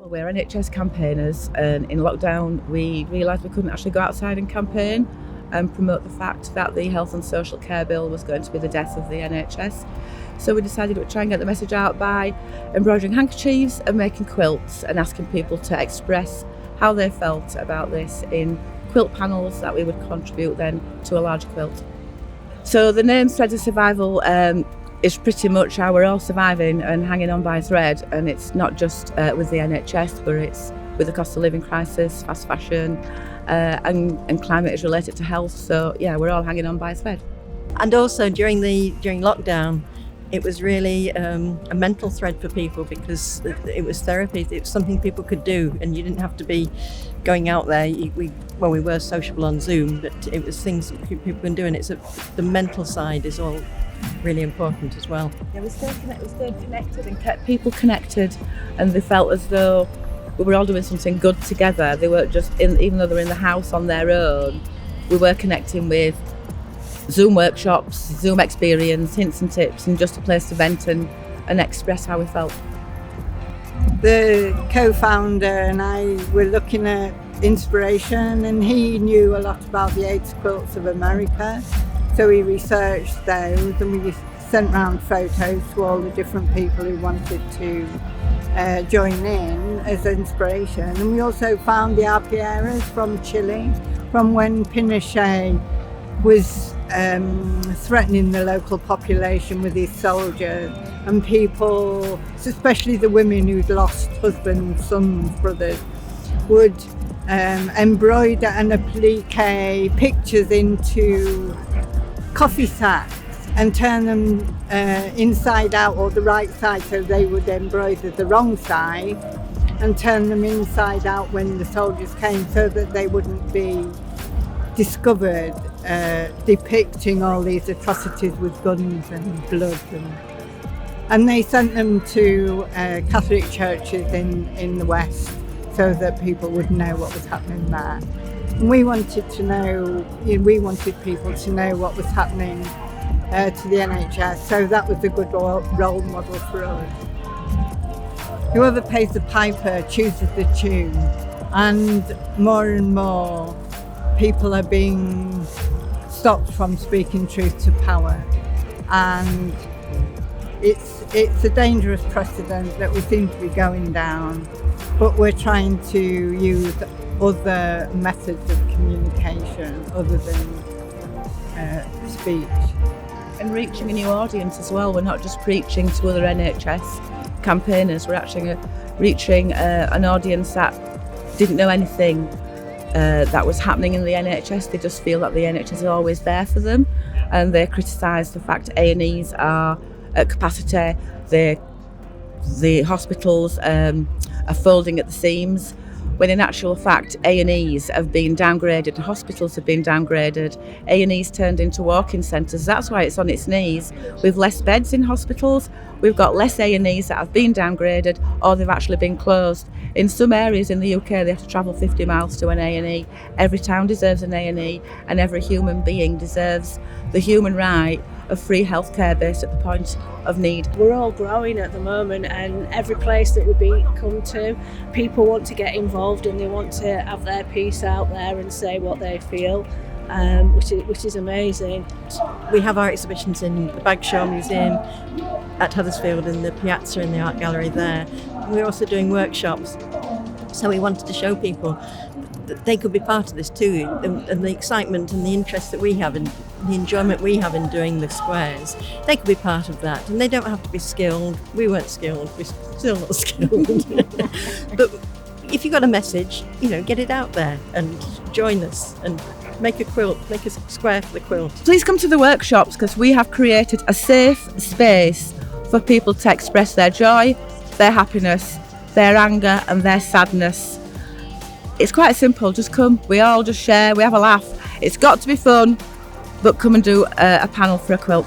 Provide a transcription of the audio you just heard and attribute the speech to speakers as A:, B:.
A: We're NHS campaigners, and in lockdown we realised we couldn't actually go outside and campaign and promote the fact that the Health and Social Care Bill was going to be the death of the NHS. So we decided we'd try and get the message out by embroidering handkerchiefs and making quilts and asking people to express how they felt about this in quilt panels that we would contribute then to a larger quilt. So the name Threads of Survival is pretty much how we're all surviving and hanging on by a thread, and it's not just with the NHS, but it's with the cost of living crisis, fast fashion, and climate is related to health. So yeah, we're all hanging on by a thread.
B: And also during lockdown, it was really a mental thread for people, because it was therapy. It was something people could do, and you didn't have to be going out there. We were sociable on Zoom, but it was things that people can do, and the mental side is all really important as well.
A: Yeah, we stayed connected and kept people connected, and they felt as though we were all doing something good together. They weren't just even though they were in the house on their own, we were connecting with Zoom workshops, Zoom experience, hints and tips, and just a place to vent and express how we felt.
C: The co-founder and I were looking at inspiration, and he knew a lot about the 8 quilts of America. So we researched those, and we sent round photos to all the different people who wanted to join in as inspiration. And we also found the arpilleras from Chile, from when Pinochet was threatening the local population with his soldiers, and people, especially the women who'd lost husbands, sons, brothers, would embroider and applique pictures into coffee sacks and turn them inside out, or the right side, so they would embroider the wrong side and turn them inside out when the soldiers came, so that they wouldn't be discovered depicting all these atrocities with guns and blood. And they sent them to Catholic churches in the West, so that people would know what was happening there. And we wanted people to know what was happening to the NHS, so that was a good role model for us. Whoever pays the piper chooses the tune, and more people are being stopped from speaking truth to power, and it's a dangerous precedent that we seem to be going down, but we're trying to use other methods of communication other than speech.
A: And reaching a new audience as well. We're not just preaching to other NHS campaigners, we're actually reaching an audience that didn't know anything that was happening in the NHS. They just feel that the NHS is always there for them, and they criticise the fact A&Es are at capacity, the hospitals are folding at the seams, when in actual fact A&Es have been downgraded and hospitals have been downgraded. A&Es turned into walk-in centres. That's why it's on its knees. We've less beds in hospitals, we've got less A&Es that have been downgraded, or they've actually been closed. In some areas in the UK they have to travel 50 miles to an A&E. Every town deserves an A&E, and every human being deserves the human right of free healthcare based at the point of need.
D: We're all growing at the moment, and every place that we come to, people want to get involved and they want to have their piece out there and say what they feel, which is amazing.
B: We have our exhibitions in the Bagshaw Museum at Huddersfield, in the Piazza and the Art Gallery there. We're also doing workshops, so we wanted to show people that they could be part of this too, and the excitement and the interest that we have and the enjoyment we have in doing the squares, they could be part of that, and they don't have to be skilled. We weren't skilled, we're still not skilled. But if you've got a message, get it out there and join us and make a quilt, make a square for the quilt.
A: Please come to the workshops, because we have created a safe space for people to express their joy, their happiness, their anger and their sadness. It's quite simple, just come, we all just share, we have a laugh. It's got to be fun, but come and do a panel for a quilt.